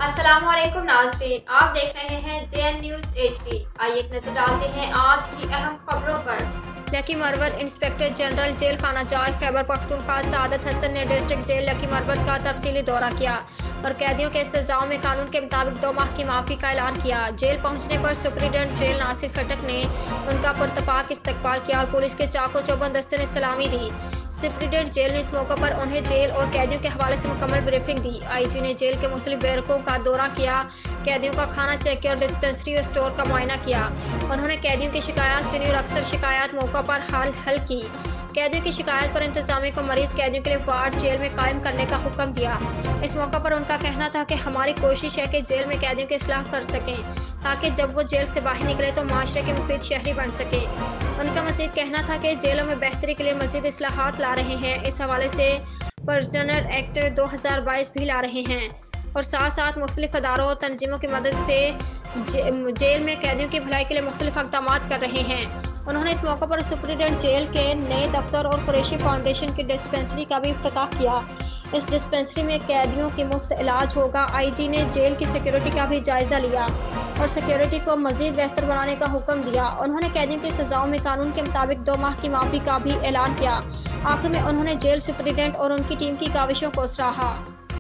अस्सलामुअलैकुम नाज़रीन, आप देख रहे हैं JN न्यूज़ HD। आइए एक नजर डालते हैं आज की अहम खबरों पर। Lakki Marwat inspector general jail खाना जाज खैबर पख्तूनख्वा सादत हसन ने डिस्ट्रिक्ट जेल लकी मरवत का तफसीली दौरा किया और कैदियों के सजाओं में कानून के मुताबिक 2 माह की माफ़ी का ऐलान किया। जेल पहुंचने पर सुप्रीडेंट जेल नासिर खटक ने उनका पुरतपाक इस्तकबाल किया और पुलिस के चाको चौबंद दस्ते ने सलामी दी। सुप्रीडेंट जेल ने इस मौके पर उन्हें जेल और कैदियों के हवाले से मुकम्मल ब्रीफिंग दी। IG ने जेल के मुख्तलिफ बैरकों का दौरा किया, कैदियों का खाना चेक किया और डिस्पेंसरी और स्टोर का मुआयना किया। उन्होंने कैदियों की शिकायत सुनी और अक्सर शिकायत मौका पर हल की। कैदियों की शिकायत पर इंतजामिया को मरीज कैदियों के लिए वार्ड जेल में कायम करने का हुक्म दिया। इस मौका पर उनका कहना था कि हमारी कोशिश है कि जेल में कैदियों की इस्लाह कर सकें ताकि जब वो जेल से बाहर निकले तो माशरे के मुफीद शहरी बन सके। उनका मजीद कहना था कि जेलों में बेहतरी के लिए मजीद इस्लाहात ला रहे हैं। इस हवाले से प्रिजनर एक्ट 2022 भी ला रहे हैं और साथ साथ मुख्तलिफ अदारों और तंजीमों की मदद से जेल में कैदियों की भलाई के लिए मुख्तलिफ इक़दाम कर रहे हैं। उन्होंने इस मौके पर सुप्रीडेंट जेल के नए दफ्तर और कुरैशी फाउंडेशन की डिस्पेंसरी का भी इफ्तिताह किया। इस डिस्पेंसरी में कैदियों की मुफ्त इलाज होगा। IG ने जेल की सिक्योरिटी का भी जायजा लिया और सिक्योरिटी को मजीद बेहतर बनाने का हुक्म दिया। उन्होंने कैदियों की सजाओं में कानून के मुताबिक 2 माह की माफ़ी का भी ऐलान किया। आखिर में उन्होंने जेल सुप्रीडेंट और उनकी टीम की काविशों को सराहा।